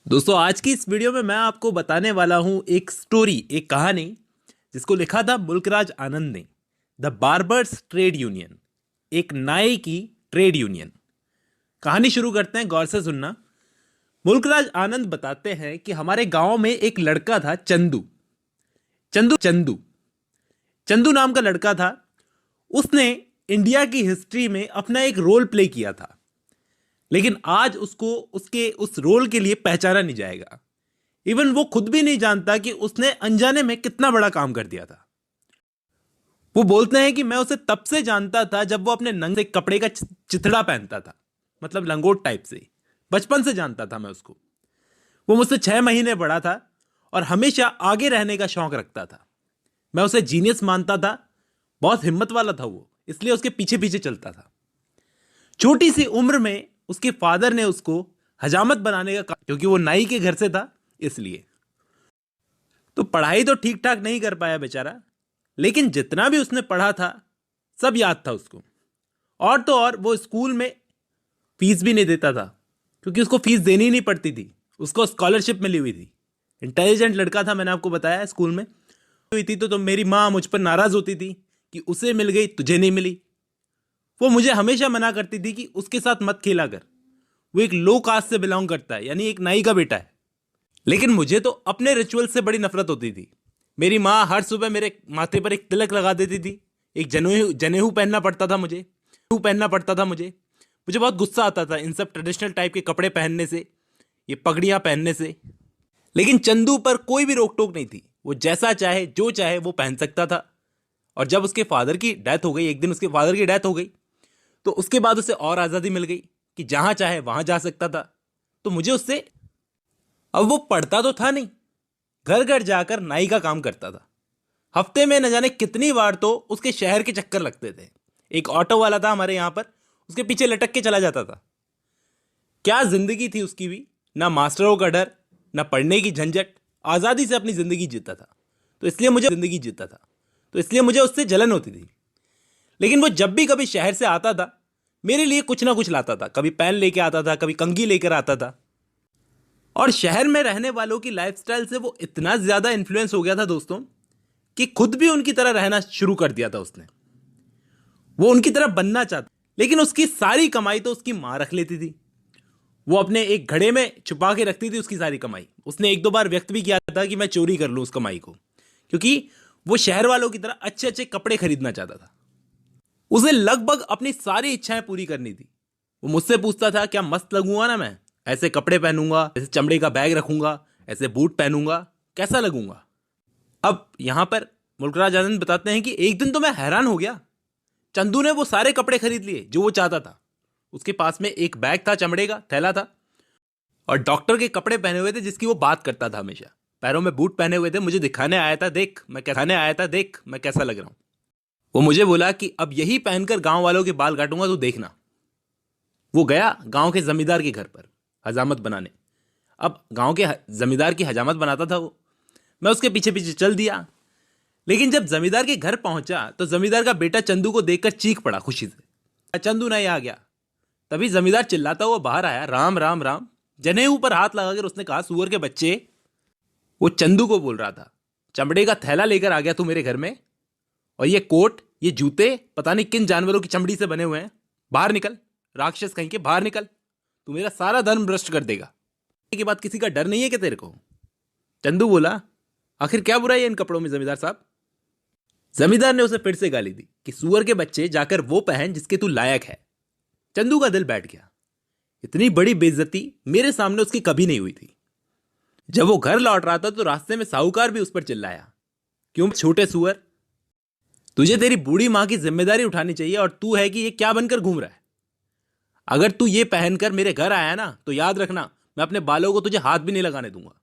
दोस्तों आज की इस वीडियो में मैं आपको बताने वाला हूं एक स्टोरी, एक कहानी जिसको लिखा था मुल्कराज आनंद ने। द बार्बर्स ट्रेड यूनियन, एक नाई की ट्रेड यूनियन। कहानी शुरू करते हैं, गौर से सुनना। मुल्कराज आनंद बताते हैं कि हमारे गांव में एक लड़का था, चंदू। चंदू चंदू चंदू नाम का लड़का था। उसने इंडिया की हिस्ट्री में अपना एक रोल प्ले किया था, लेकिन आज उसको उसके उस रोल के लिए पहचाना नहीं जाएगा। इवन वो खुद भी नहीं जानता कि उसने अनजाने में कितना बड़ा काम कर दिया था। वो बोलते हैं कि मैं उसे तब से जानता था जब वो अपने नंगे कपड़े का चिथड़ा पहनता था, मतलब लंगोट टाइप से। बचपन से जानता था मैं उसको। वो मुझसे 6 महीने बड़ा था और हमेशा आगे रहने का शौक रखता था। मैं उसे जीनियस मानता था। बहुत हिम्मत वाला था वो, इसलिए उसके पीछे पीछे चलता था। छोटी सी उम्र में उसके फादर ने उसको हजामत बनाने का काम, क्योंकि वो नाई के घर से था इसलिए। तो पढ़ाई तो ठीक ठाक नहीं कर पाया बेचारा, लेकिन जितना भी उसने पढ़ा था सब याद था उसको। और तो और वो स्कूल में फीस भी नहीं देता था, क्योंकि उसको फीस देनी नहीं पड़ती थी। उसको स्कॉलरशिप मिली हुई थी। इंटेलिजेंट लड़का था, मैंने आपको बताया। स्कूल में हुई थी तो मेरी माँ मुझ पर नाराज होती थी कि उसे मिल गई, तुझे नहीं मिली। वो मुझे हमेशा मना करती थी कि उसके साथ मत खेला कर, वो एक लो कास्ट से बिलोंग करता है, यानी एक नाई का बेटा है। लेकिन मुझे तो अपने रिचुअल से बड़ी नफरत होती थी। मेरी माँ हर सुबह मेरे माथे पर एक तिलक लगा देती थी। एक जनेऊ जनेऊ पहनना पड़ता था मुझे। मुझे बहुत गुस्सा आता था इन सब ट्रेडिशनल टाइप के कपड़े पहनने से, ये पगड़ियाँ पहनने से। लेकिन चंदू पर कोई भी रोक टोक नहीं थी। वो जैसा चाहे जो चाहे वो पहन सकता था। और जब उसके फादर की डेथ हो गई, एक दिन उसके फादर की डेथ हो गई, तो उसके बाद उसे और आज़ादी मिल गई कि जहां चाहे वहां जा सकता था। तो मुझे उससे, अब वो पढ़ता तो था नहीं, घर घर जाकर नाई का काम करता था। हफ्ते में न जाने कितनी बार तो उसके शहर के चक्कर लगते थे। एक ऑटो वाला था हमारे यहां पर, उसके पीछे लटक के चला जाता था। क्या जिंदगी थी उसकी भी, ना मास्टरों का डर, ना पढ़ने की झंझट। आज़ादी से अपनी जिंदगी जीता था। तो इसलिए मुझे उससे जलन होती थी। लेकिन वो जब भी कभी शहर से आता था, मेरे लिए कुछ ना कुछ लाता था। कभी पेन लेके आता था, कभी कंघी लेकर आता था। और शहर में रहने वालों की लाइफस्टाइल से वो इतना ज्यादा इन्फ्लुएंस हो गया था दोस्तों, कि खुद भी उनकी तरह रहना शुरू कर दिया था उसने। वो उनकी तरह बनना चाहता, लेकिन उसकी सारी कमाई तो उसकी मां रख लेती थी। वो अपने एक घड़े में छुपा के रखती थी उसकी सारी कमाई। उसने एक दो बार व्यक्त भी किया था कि मैं चोरी कर लूं उस कमाई को, क्योंकि वो शहर वालों की तरह अच्छे अच्छे कपड़े खरीदना चाहता था। उसे लगभग अपनी सारी इच्छाएं पूरी करनी थी। वो मुझसे पूछता था, क्या मस्त लगूंगा ना मैं, ऐसे कपड़े पहनूंगा, ऐसे चमड़े का बैग रखूंगा, ऐसे बूट पहनूंगा, कैसा लगूंगा। अब यहां पर मुल्कराज आनंद बताते हैं कि एक दिन तो मैं हैरान हो गया। चंदू ने वो सारे कपड़े खरीद लिए जो वो चाहता था। उसके पास में एक बैग था, चमड़े का थैला था, और डॉक्टर के कपड़े पहने हुए थे जिसकी वो बात करता था हमेशा। पैरों में बूट पहने हुए थे। मुझे दिखाने आया था, देख मैं कैसा लग रहा हूं। वो मुझे बोला कि अब यही पहनकर गांव वालों के बाल काटूंगा, तो देखना। वो गया गांव के जमींदार के घर पर हजामत बनाने। अब गांव के जमींदार की हजामत बनाता था वो। मैं उसके पीछे पीछे चल दिया। लेकिन जब जमींदार के घर पहुंचा तो जमींदार का बेटा चंदू को देखकर चीख पड़ा खुशी से, चंदू नहीं आ गया। तभी जमींदार चिल्लाता हुआ बाहर आया, राम राम राम। जनेऊ पर हाथ लगाकर उसने कहा, सुअर के बच्चे। वो चंदू को बोल रहा था, चमड़े का थैला लेकर आ गया तू मेरे घर में, और ये कोट, ये जूते पता नहीं किन जानवरों की चमड़ी से बने हुए हैं। बाहर निकल, राक्षस कहीं के, बाहर निकल, तू मेरा सारा धर्म भ्रष्ट कर देगा। के बाद किसी का डर नहीं है क्या तेरे को? चंदू बोला, आखिर क्या बुराई है इन कपड़ों में जमींदार साहब? जमींदार ने उसे फिर से गाली दी कि सुअर के बच्चे, जाकर वो पहन जिसके तू लायक है। चंदू का दिल बैठ गया। इतनी बड़ी बेइज्जती मेरे सामने उसकी कभी नहीं हुई थी। जब वो घर लौट रहा था तो रास्ते में साहूकार भी उस पर चिल्लाया, क्यों छोटे सुअर, तुझे तेरी बूढ़ी मां की जिम्मेदारी उठानी चाहिए, और तू है कि ये क्या बनकर घूम रहा है? अगर तू ये पहनकर मेरे घर आया ना, तो याद रखना मैं अपने बालों को तुझे हाथ भी नहीं लगाने दूंगा।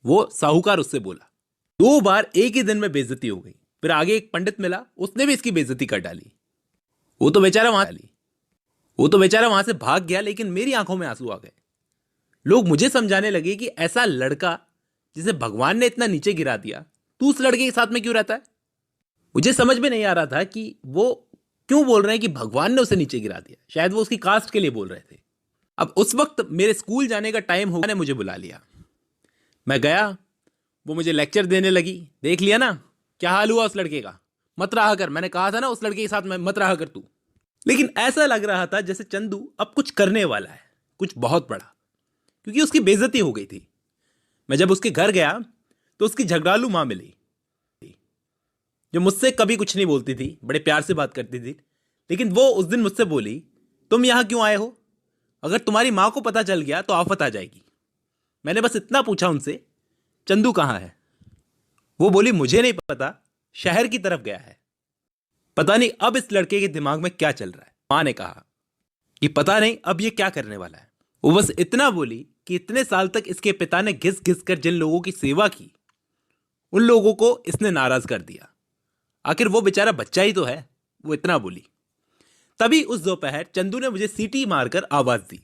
वो साहूकार उससे बोला। 2 बार एक ही दिन में बेइज्जती हो गई। फिर आगे एक पंडित मिला, उसने भी इसकी बेइज्जती कर डाली। वो तो बेचारा वहां से भाग गया, लेकिन मेरी आंखों में आंसू आ गए। लोग मुझे समझाने लगे कि ऐसा लड़का जिसे भगवान ने इतना नीचे गिरा दिया, तू उस लड़के के साथ में क्यों रहता है? मुझे समझ में नहीं आ रहा था कि वो क्यों बोल रहे हैं कि भगवान ने उसे नीचे गिरा दिया। शायद वो उसकी कास्ट के लिए बोल रहे थे। अब उस वक्त मेरे स्कूल जाने का टाइम हो गया, ने मुझे बुला लिया। मैं गया, वो मुझे लेक्चर देने लगी। देख लिया ना क्या हाल हुआ उस लड़के का, मत रहा कर, मैंने कहा था ना उस लड़के के साथ मत रहा कर तू। लेकिन ऐसा लग रहा था जैसे चंदू अब कुछ करने वाला है, कुछ बहुत बड़ा, क्योंकि उसकी बेइज्जती हो गई थी। मैं जब उसके घर गया तो उसकी झगड़ालू मां मिली, जो मुझसे कभी कुछ नहीं बोलती थी, बड़े प्यार से बात करती थी। लेकिन वो उस दिन मुझसे बोली, तुम यहां क्यों आए हो? अगर तुम्हारी मां को पता चल गया तो आफत आ जाएगी। मैंने बस इतना पूछा उनसे, चंदू कहां है? वो बोली, मुझे नहीं पता, शहर की तरफ गया है। पता नहीं अब इस लड़के के दिमाग में क्या चल रहा है। मां ने कहा कि पता नहीं अब ये क्या करने वाला है। वो बस इतना बोली कि इतने साल तक इसके पिता ने घिस घिस कर जिन लोगों की सेवा की, उन लोगों को इसने नाराज कर दिया। आखिर वो बेचारा बच्चा ही तो है। वो इतना बोली। तभी उस दोपहर चंदू ने मुझे सीटी मारकर आवाज दी,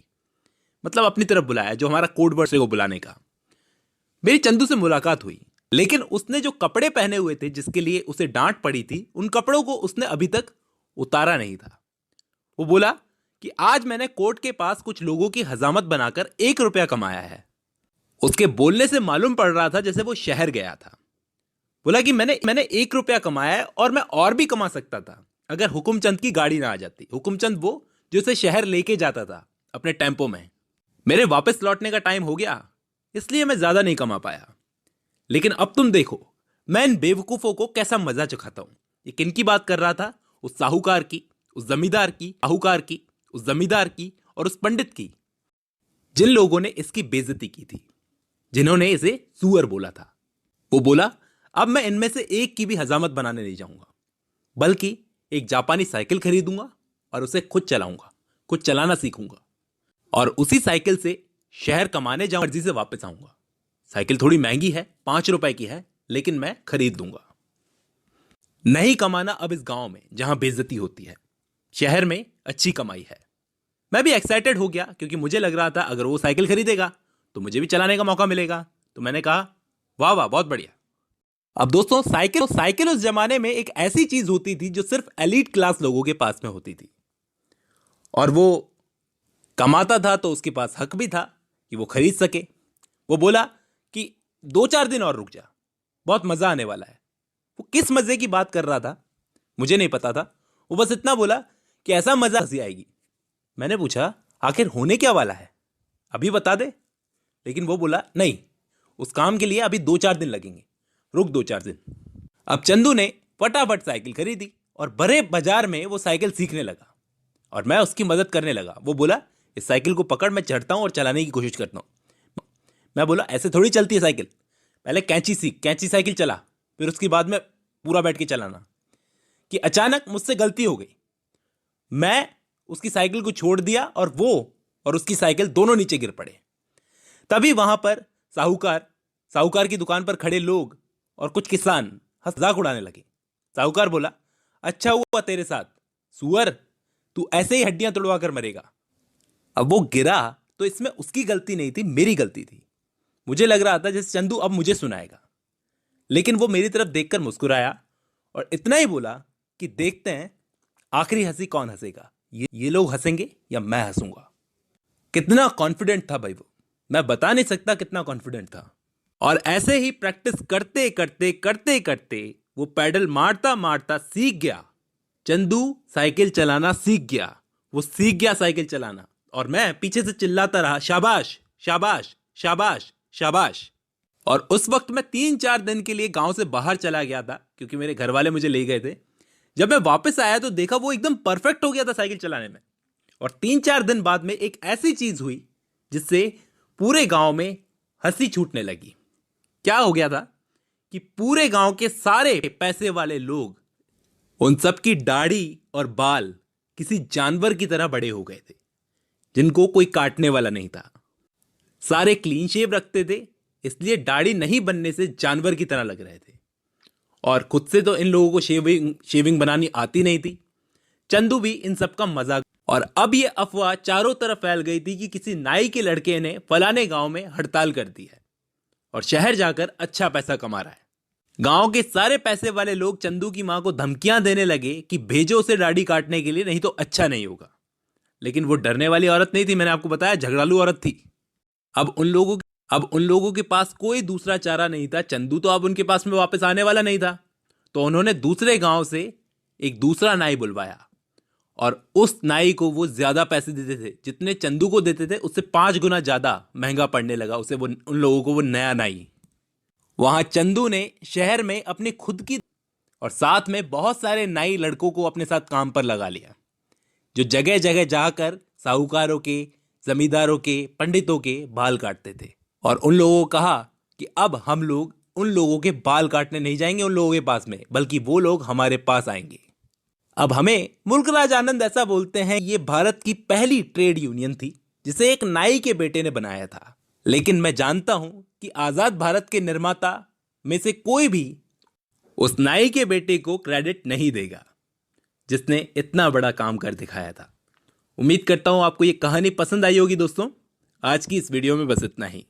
मतलब अपनी तरफ बुलाया, जो हमारा कोड वर्ड से को बुलाने का। मेरी चंदू से मुलाकात हुई, लेकिन उसने जो कपड़े पहने हुए थे जिसके लिए उसे डांट पड़ी थी, उन कपड़ों को उसने अभी तक उतारा नहीं था। वो बोला कि आज मैंने कोर्ट के पास कुछ लोगों की हजामत बनाकर 1 रुपया कमाया है। उसके बोलने से मालूम पड़ रहा था जैसे वो शहर गया था। बोला कि मैंने 1 रुपया कमाया है और मैं और भी कमा सकता था अगर हुकुमचंद की गाड़ी ना आ जाती। हुकुमचंद वो जो उसे शहर लेके जाता था अपने टेम्पो में। मेरे वापस लौटने का टाइम हो गया, इसलिए मैं ज्यादा नहीं कमा पाया। लेकिन अब तुम देखो मैं इन बेवकूफों को कैसा मजा चखाता हूं। ये किन की बात कर रहा था? उस साहूकार की, उस जमींदार की, साहूकार की, उस जमींदार की और उस पंडित की, जिन लोगों ने इसकी बेइज्जती की थी, जिन्होंने इसे सुअर बोला था। वो बोला, अब मैं इनमें से एक की भी हजामत बनाने नहीं जाऊंगा, बल्कि एक जापानी साइकिल खरीदूंगा और उसे खुद चलाऊंगा, खुद चलाना सीखूंगा, और उसी साइकिल से शहर कमाने जाऊंगा, मर्जी से वापस आऊंगा। साइकिल थोड़ी महंगी है, 5 रुपए की है, लेकिन मैं खरीद दूंगा। नहीं कमाना अब इस गांव में जहां बेइज्जती होती है। शहर में अच्छी कमाई है। मैं भी एक्साइटेड हो गया, क्योंकि मुझे लग रहा था अगर वो साइकिल खरीदेगा तो मुझे भी चलाने का मौका मिलेगा। तो मैंने कहा, वाह वाह, बहुत बढ़िया। अब दोस्तों, साइकिल उस जमाने में एक ऐसी चीज होती थी जो सिर्फ एलीट क्लास लोगों के पास में होती थी, और वो कमाता था तो उसके पास हक भी था कि वो खरीद सके। वो बोला कि 2-4 दिन और रुक जा, बहुत मजा आने वाला है। वो किस मजे की बात कर रहा था मुझे नहीं पता था। वो बस इतना बोला कि ऐसा मजा हंसी आएगी। मैंने पूछा, आखिर होने क्या वाला है, अभी बता दे। लेकिन वो बोला, नहीं, उस काम के लिए अभी 2-4 दिन लगेंगे, रुक 2-4 दिन। अब चंदू ने फटाफट साइकिल खरीदी और बड़े बाजार में वो साइकिल सीखने लगा, और मैं उसकी मदद करने लगा। वो बोला, इस साइकिल को पकड़, मैं चढ़ता हूं और चलाने की कोशिश करता हूं। मैं बोला, ऐसे थोड़ी चलती है साइकिल, पहले कैंची सीख, कैंची साइकिल चला, फिर उसके बाद में पूरा बैठ के चलाना। कि अचानक मुझसे गलती हो गई, मैं उसकी साइकिल को छोड़ दिया और वो और उसकी साइकिल दोनों नीचे गिर पड़े। तभी वहां पर साहूकार की दुकान पर खड़े लोग और कुछ किसान मजाक उड़ाने लगे। साहूकार बोला, अच्छा हुआ तेरे साथ, सुअर, तू ऐसे ही हड्डियां तोड़वा कर मरेगा। अब वो गिरा तो इसमें उसकी गलती नहीं थी, मेरी गलती थी। मुझे लग रहा था जैसे चंदू अब मुझे सुनाएगा, लेकिन वो मेरी तरफ देखकर मुस्कुराया और इतना ही बोला कि देखते हैं आखिरी हंसी कौन हंसेगा, ये लोग हंसेंगे या मैं हंसूंगा। कितना कॉन्फिडेंट था भाई वो, मैं बता नहीं सकता कितना कॉन्फिडेंट था। और ऐसे ही प्रैक्टिस करते करते करते करते वो पैडल मारता मारता सीख गया। चंदू साइकिल चलाना सीख गया, वो सीख गया साइकिल चलाना, और मैं पीछे से चिल्लाता रहा, शाबाश शाबाश शाबाश शाबाश। और उस वक्त मैं 3-4 दिन के लिए गांव से बाहर चला गया था, क्योंकि मेरे घर वाले मुझे ले गए थे। जब मैं वापस आया तो देखा वो एकदम परफेक्ट हो गया था साइकिल चलाने में। और 3-4 दिन बाद में एक ऐसी चीज हुई जिससे पूरे गांव में हंसी छूटने लगी। क्या हो गया था कि पूरे गांव के सारे पैसे वाले लोग, उन सब की दाढ़ी और बाल किसी जानवर की तरह बड़े हो गए थे, जिनको कोई काटने वाला नहीं था। सारे क्लीन शेव रखते थे, इसलिए दाढ़ी नहीं बनने से जानवर की तरह लग रहे थे। और खुद से तो इन लोगों को शेविंग बनानी आती नहीं थी। चंदू भी इन सब का मजाक। और अब ये अफवाह चारों तरफ फैल गई थी कि किसी नाई के लड़के ने फलाने गांव में हड़ताल कर दी है और शहर जाकर अच्छा पैसा कमा रहा है। गांव के सारे पैसे वाले लोग चंदू की मां को धमकियां देने लगे कि भेजो उसे दाढ़ी काटने के लिए, नहीं तो अच्छा नहीं होगा। लेकिन वो डरने वाली औरत नहीं थी, मैंने आपको बताया झगड़ालू औरत थी। अब उन लोगों के पास कोई दूसरा चारा नहीं था। चंदू तो अब उनके पास में वापस आने वाला नहीं था, तो उन्होंने दूसरे गांव से एक दूसरा नाई बुलवाया और उस नाई को वो ज्यादा पैसे देते थे, जितने चंदू को देते थे उससे 5 गुना ज्यादा महंगा पड़ने लगा उसे वो उन लोगों को वो नया नाई। वहां चंदू ने शहर में अपनी खुद की और साथ में बहुत सारे नाई लड़कों को अपने साथ काम पर लगा लिया, जो जगह जगह जाकर साहूकारों के, जमींदारों के, पंडितों के बाल काटते थे। और उन लोगों को कहा कि अब हम लोग उन लोगों के बाल काटने नहीं जाएंगे उन लोगों के पास में, बल्कि वो लोग हमारे पास आएंगे। अब हमें मुल्कराज आनंद ऐसा बोलते हैं, ये भारत की पहली ट्रेड यूनियन थी जिसे एक नाई के बेटे ने बनाया था। लेकिन मैं जानता हूं कि आजाद भारत के निर्माता में से कोई भी उस नाई के बेटे को क्रेडिट नहीं देगा जिसने इतना बड़ा काम कर दिखाया था। उम्मीद करता हूं आपको ये कहानी पसंद आई होगी दोस्तों। आज की इस वीडियो में बस इतना ही।